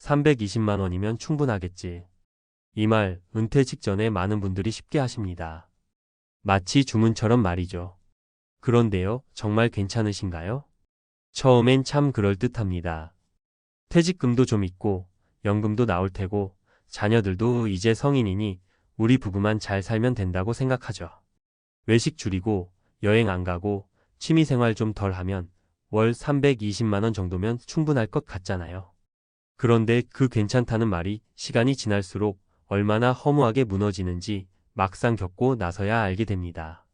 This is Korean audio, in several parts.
320만 원이면 충분하겠지. 이 말 은퇴 직전에 많은 분들이 쉽게 하십니다. 마치 주문처럼 말이죠. 그런데요, 정말 괜찮으신가요? 처음엔 참 그럴듯합니다. 퇴직금도 좀 있고 연금도 나올 테고 자녀들도 이제 성인이니 우리 부부만 잘 살면 된다고 생각하죠. 외식 줄이고 여행 안 가고 취미생활 좀 덜 하면 월 320만 원 정도면 충분할 것 같잖아요. 그런데 그 괜찮다는 말이 시간이 지날수록 얼마나 허무하게 무너지는지 막상 겪고 나서야 알게 됩니다.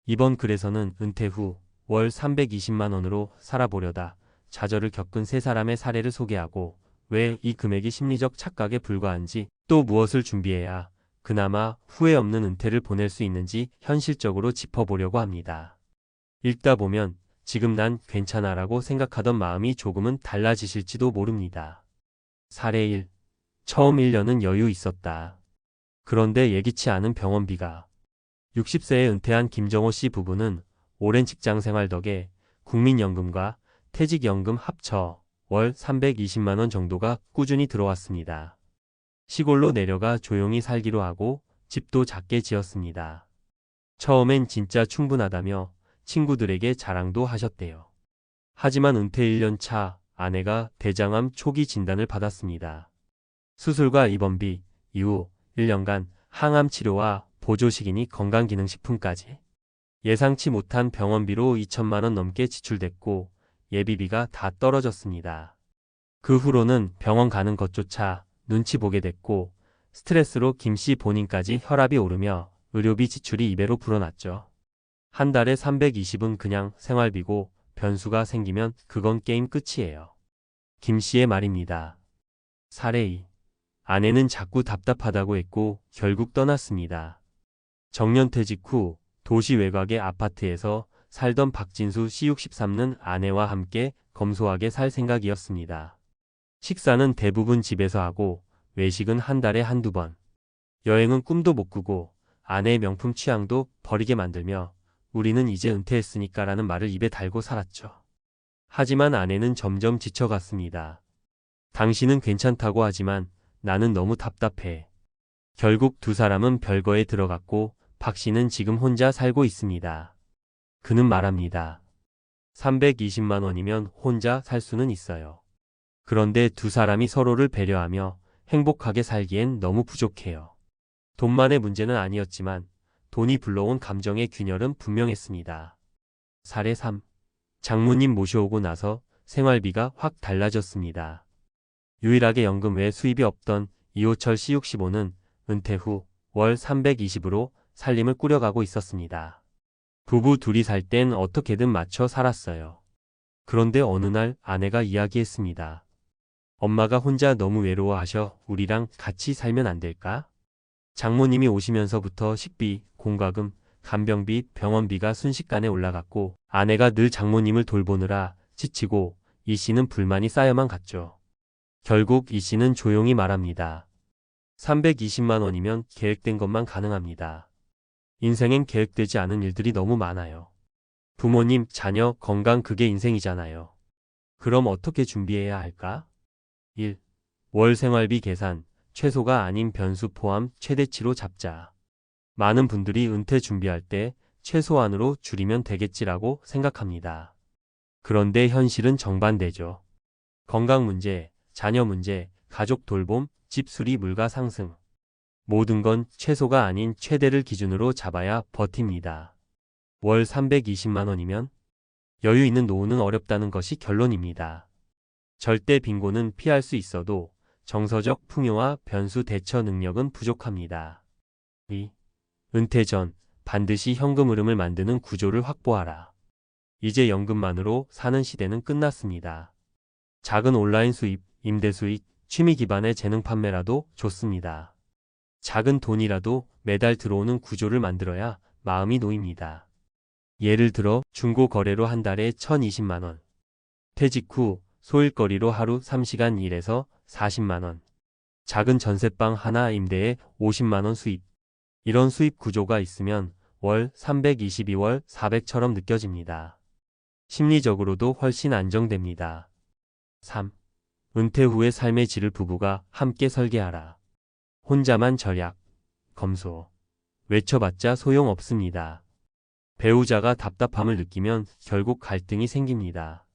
이번 글에서는 은퇴 후 월 320만 원으로 살아보려다 좌절을 겪은 세 사람의 사례를 소개하고 왜 이 금액이 심리적 착각에 불과한지 또 무엇을 준비해야 그나마 후회 없는 은퇴를 보낼 수 있는지 현실적으로 짚어보려고 합니다. 읽다 보면 지금 난 괜찮아라고 생각하던 마음이 조금은 달라지실지도 모릅니다. 사례 1. 처음 1년은 여유 있었다. 그런데 예기치 않은 병원비가. 60세에 은퇴한 김정호 씨 부부는 오랜 직장 생활 덕에 국민연금과 퇴직연금 합쳐 월 320만 원 정도가 꾸준히 들어왔습니다. 시골로 내려가 조용히 살기로 하고 집도 작게 지었습니다. 처음엔 진짜 충분하다며 친구들에게 자랑도 하셨대요. 하지만 은퇴 1년 차 아내가 대장암 초기 진단을 받았습니다. 수술과 입원비 이후 1년간 항암 치료와 보조식이니 건강기능식품까지 예상치 못한 병원비로 2천만 원 넘게 지출됐고 예비비가 다 떨어졌습니다. 그 후로는 병원 가는 것조차 눈치 보게 됐고 스트레스로 김 씨 본인까지 혈압이 오르며 의료비 지출이 2배로 불어났죠. 한 달에 320은 그냥 생활비고 변수가 생기면 그건 게임 끝이에요. 김 씨의 말입니다. 사례 2. 아내는 자꾸 답답하다고 했고 결국 떠났습니다. 정년퇴직 후 도시 외곽의 아파트에서 살던 박진수 씨 63는 아내와 함께 검소하게 살 생각이었습니다. 식사는 대부분 집에서 하고 외식은 한 달에 한두 번. 여행은 꿈도 못 꾸고 아내의 명품 취향도 버리게 만들며 우리는 이제 은퇴했으니까 라는 말을 입에 달고 살았죠. 하지만 아내는 점점 지쳐갔습니다. 당신은 괜찮다고 하지만 나는 너무 답답해. 결국 두 사람은 별거에 들어갔고 박 씨는 지금 혼자 살고 있습니다. 그는 말합니다. 320만 원이면 혼자 살 수는 있어요. 그런데 두 사람이 서로를 배려하며 행복하게 살기엔 너무 부족해요. 돈만의 문제는 아니었지만 돈이 불러온 감정의 균열은 분명했습니다. 사례 3. 장모님 모셔오고 나서 생활비가 확 달라졌습니다. 유일하게 연금 외 수입이 없던 이호철 씨 65는 은퇴 후 월 320으로 살림을 꾸려가고 있었습니다. 부부 둘이 살 땐 어떻게든 맞춰 살았어요. 그런데 어느 날 아내가 이야기했습니다. 엄마가 혼자 너무 외로워하셔. 우리랑 같이 살면 안 될까? 장모님이 오시면서부터 식비, 공과금, 간병비, 병원비가 순식간에 올라갔고 아내가 늘 장모님을 돌보느라 지치고 이 씨는 불만이 쌓여만 갔죠. 결국 이 씨는 조용히 말합니다. 320만 원이면 계획된 것만 가능합니다. 인생엔 계획되지 않은 일들이 너무 많아요. 부모님, 자녀, 건강 그게 인생이잖아요. 그럼 어떻게 준비해야 할까? 1. 월 생활비 계산, 최소가 아닌 변수 포함 최대치로 잡자. 많은 분들이 은퇴 준비할 때 최소한으로 줄이면 되겠지라고 생각합니다. 그런데 현실은 정반대죠. 건강 문제, 자녀 문제, 가족 돌봄, 집 수리 물가 상승. 모든 건 최소가 아닌 최대를 기준으로 잡아야 버팁니다. 월 320만 원이면 여유 있는 노후는 어렵다는 것이 결론입니다. 절대 빈곤은 피할 수 있어도 정서적 풍요와 변수 대처 능력은 부족합니다. 2. 은퇴 전 반드시 현금 흐름을 만드는 구조를 확보하라. 이제 연금만으로 사는 시대는 끝났습니다. 작은 온라인 수입, 임대 수익, 취미 기반의 재능 판매라도 좋습니다. 작은 돈이라도 매달 들어오는 구조를 만들어야 마음이 놓입니다. 예를 들어 중고 거래로 한 달에 1,020만 원. 퇴직 후 소일거리로 하루 3시간 일해서 40만 원. 작은 전셋방 하나 임대에 50만 원 수입. 이런 수입 구조가 있으면 월 322월 400처럼 느껴집니다. 심리적으로도 훨씬 안정됩니다. 3. 은퇴 후의 삶의 질을 부부가 함께 설계하라. 혼자만 절약, 검소. 외쳐봤자 소용없습니다. 배우자가 답답함을 느끼면 결국 갈등이 생깁니다.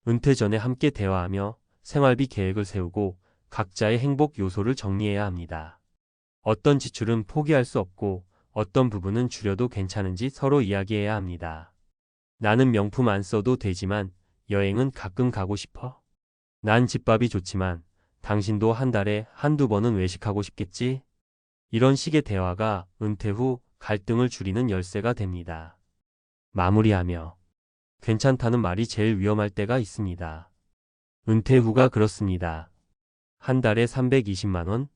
은퇴 전에 함께 대화하며 생활비 계획을 세우고 각자의 행복 요소를 정리해야 합니다. 어떤 지출은 포기할 수 없고 어떤 부분은 줄여도 괜찮은지 서로 이야기해야 합니다. 나는 명품 안 써도 되지만 여행은 가끔 가고 싶어. 난 집밥이 좋지만 당신도 한 달에 한두 번은 외식하고 싶겠지? 이런 식의 대화가 은퇴 후 갈등을 줄이는 열쇠가 됩니다. 마무리하며 괜찮다는 말이 제일 위험할 때가 있습니다. 은퇴 후가 그렇습니다. 한 달에 320만 원?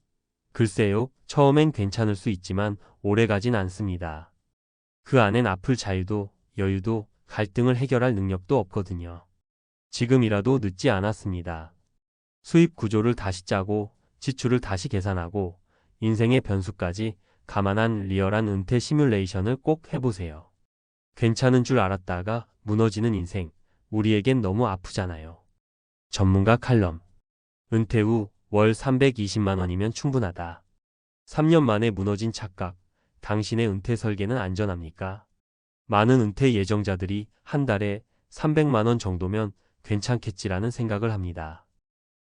글쎄요, 처음엔 괜찮을 수 있지만 오래 가진 않습니다. 그 안엔 아플 자유도, 여유도, 갈등을 해결할 능력도 없거든요. 지금이라도 늦지 않았습니다. 수입 구조를 다시 짜고 지출을 다시 계산하고 인생의 변수까지 감안한 리얼한 은퇴 시뮬레이션을 꼭 해보세요. 괜찮은 줄 알았다가 무너지는 인생, 우리에겐 너무 아프잖아요. 전문가 칼럼. 은퇴 후 월 320만 원이면 충분하다. 3년 만에 무너진 착각. 당신의 은퇴 설계는 안전합니까? 많은 은퇴 예정자들이 한 달에 300만 원 정도면 괜찮겠지라는 생각을 합니다.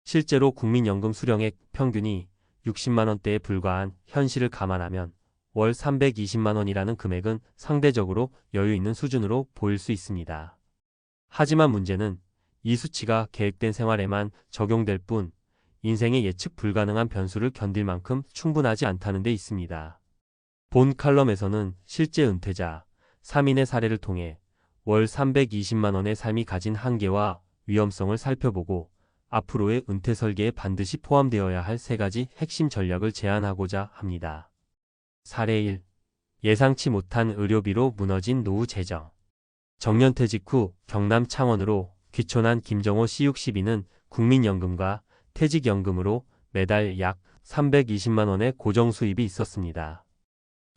실제로 국민연금 수령액 평균이 60만 원대에 불과한 현실을 감안하면 월 320만 원이라는 금액은 상대적으로 여유 있는 수준으로 보일 수 있습니다. 하지만 문제는 이 수치가 계획된 생활에만 적용될 뿐 인생의 예측 불가능한 변수를 견딜 만큼 충분하지 않다는 데 있습니다. 본 칼럼에서는 실제 은퇴자 3인의 사례를 통해 월 320만 원의 삶이 가진 한계와 위험성을 살펴보고 앞으로의 은퇴 설계에 반드시 포함되어야 할 3가지 핵심 전략을 제안하고자 합니다. 사례 1. 예상치 못한 의료비로 무너진 노후 재정. 정년퇴직 후 경남 창원으로 귀촌한 김정호 씨 62는 국민연금과 퇴직연금으로 매달 약 320만 원의 고정 수입이 있었습니다.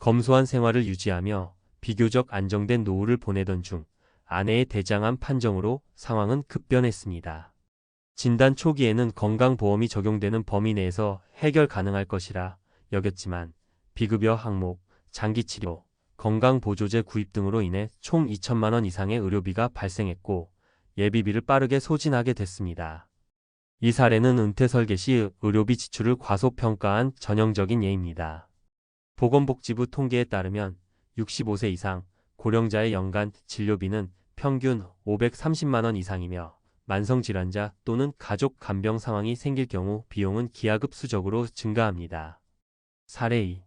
검소한 생활을 유지하며 비교적 안정된 노후를 보내던 중 아내의 대장암 판정으로 상황은 급변했습니다. 진단 초기에는 건강보험이 적용되는 범위 내에서 해결 가능할 것이라 여겼지만 비급여 항목, 장기치료, 건강보조제 구입 등으로 인해 총 2천만 원 이상의 의료비가 발생했고 예비비를 빠르게 소진하게 됐습니다. 이 사례는 은퇴 설계 시 의료비 지출을 과소평가한 전형적인 예입니다. 보건복지부 통계에 따르면 65세 이상 고령자의 연간 진료비는 평균 530만 원 이상이며 만성질환자 또는 가족 간병 상황이 생길 경우 비용은 기하급수적으로 증가합니다. 사례 2.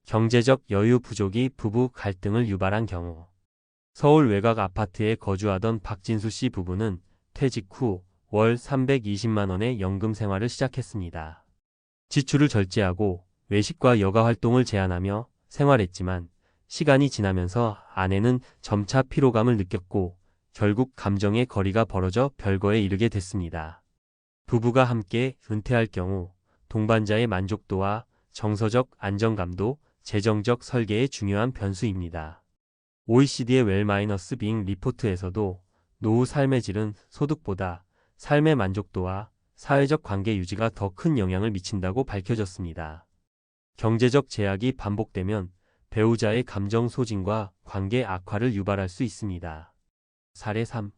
경제적 여유 부족이 부부 갈등을 유발한 경우. 서울 외곽 아파트에 거주하던 박진수 씨 부부는 퇴직 후 월 320만 원의 연금 생활을 시작했습니다. 지출을 절제하고 외식과 여가 활동을 제한하며 생활했지만 시간이 지나면서 아내는 점차 피로감을 느꼈고 결국 감정의 거리가 벌어져 별거에 이르게 됐습니다. 부부가 함께 은퇴할 경우 동반자의 만족도와 정서적 안정감도 재정적 설계의 중요한 변수입니다. OECD의 웰-빙 리포트에서도 노후 삶의 질은 소득보다 삶의 만족도와 사회적 관계 유지가 더 큰 영향을 미친다고 밝혀졌습니다. 경제적 제약이 반복되면 배우자의 감정 소진과 관계 악화를 유발할 수 있습니다. 사례 3.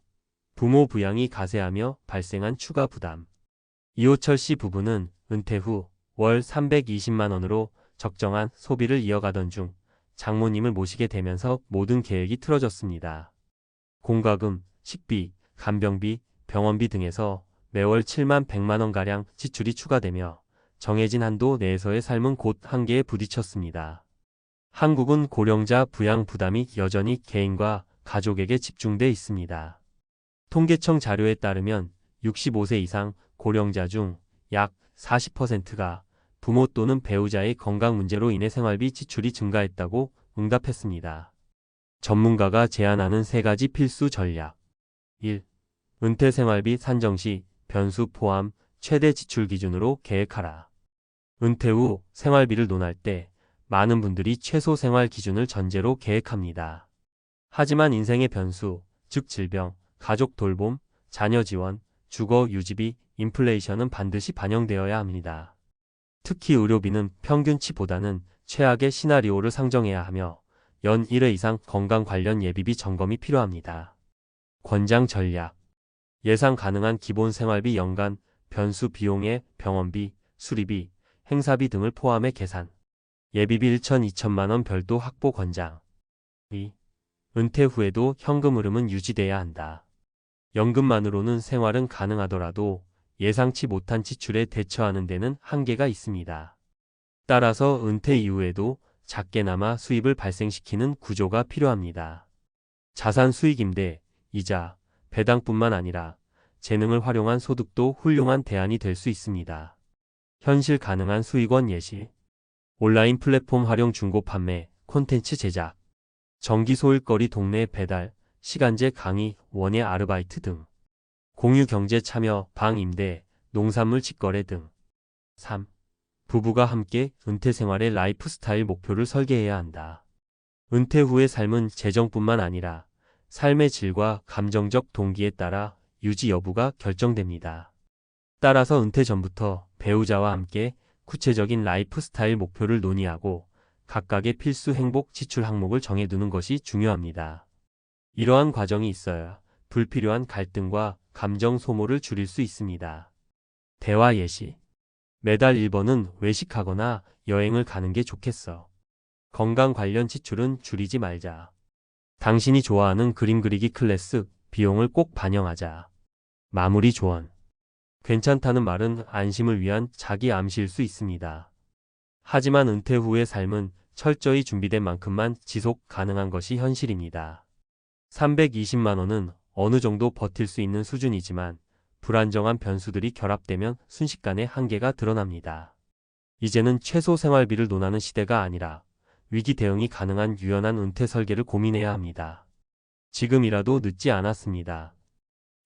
부모 부양이 가세하며 발생한 추가 부담. 이호철 씨 부부는 은퇴 후 월 320만 원으로 적정한 소비를 이어가던 중 장모님을 모시게 되면서 모든 계획이 틀어졌습니다. 공과금, 식비, 간병비, 병원비 등에서 매월 7만 100만 원가량 지출이 추가되며 정해진 한도 내에서의 삶은 곧 한계에 부딪혔습니다. 한국은 고령자 부양 부담이 여전히 개인과 가족에게 집중돼 있습니다. 통계청 자료에 따르면 65세 이상 고령자 중 약 40%가 부모 또는 배우자의 건강 문제로 인해 생활비 지출이 증가했다고 응답했습니다. 전문가가 제안하는 3가지 필수 전략. 1. 은퇴 생활비 산정 시 변수 포함 최대 지출 기준으로 계획하라. 은퇴 후 생활비를 논할 때 많은 분들이 최소 생활 기준을 전제로 계획합니다. 하지만 인생의 변수, 즉 질병, 가족 돌봄, 자녀 지원, 주거 유지비, 인플레이션은 반드시 반영되어야 합니다. 특히 의료비는 평균치보다는 최악의 시나리오를 상정해야 하며 연 1회 이상 건강 관련 예비비 점검이 필요합니다. 권장 전략. 예상 가능한 기본 생활비 연간 변수 비용의 병원비, 수리비, 행사비 등을 포함해 계산. 예비비 1천, 2천만 원 별도 확보 권장. 2. 은퇴 후에도 현금 흐름은 유지돼야 한다. 연금만으로는 생활은 가능하더라도 예상치 못한 지출에 대처하는 데는 한계가 있습니다. 따라서 은퇴 이후에도 작게나마 수입을 발생시키는 구조가 필요합니다. 자산 수익 임대, 이자, 배당뿐만 아니라 재능을 활용한 소득도 훌륭한 대안이 될 수 있습니다. 현실 가능한 수익원 예시. 온라인 플랫폼 활용 중고 판매, 콘텐츠 제작, 정기 소일거리 동네 배달, 시간제 강의, 원예 아르바이트 등. 공유 경제 참여, 방 임대, 농산물 직거래 등. 3. 부부가 함께 은퇴 생활의 라이프 스타일 목표를 설계해야 한다. 은퇴 후의 삶은 재정뿐만 아니라 삶의 질과 감정적 동기에 따라 유지 여부가 결정됩니다. 따라서 은퇴 전부터 배우자와 함께 구체적인 라이프 스타일 목표를 논의하고 각각의 필수 행복 지출 항목을 정해두는 것이 중요합니다. 이러한 과정이 있어야 불필요한 갈등과 감정 소모를 줄일 수 있습니다. 대화 예시. 매달 1번은 외식하거나 여행을 가는 게 좋겠어. 건강 관련 지출은 줄이지 말자. 당신이 좋아하는 그림 그리기 클래스 비용을 꼭 반영하자. 마무리 조언. 괜찮다는 말은 안심을 위한 자기 암시일 수 있습니다. 하지만 은퇴 후의 삶은 철저히 준비된 만큼만 지속 가능한 것이 현실입니다. 320만 원은 어느 정도 버틸 수 있는 수준이지만 불안정한 변수들이 결합되면 순식간에 한계가 드러납니다. 이제는 최소 생활비를 논하는 시대가 아니라 위기 대응이 가능한 유연한 은퇴 설계를 고민해야 합니다. 지금이라도 늦지 않았습니다.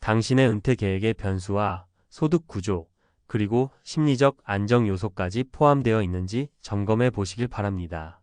당신의 은퇴 계획의 변수와 소득 구조, 그리고 심리적 안정 요소까지 포함되어 있는지 점검해 보시길 바랍니다.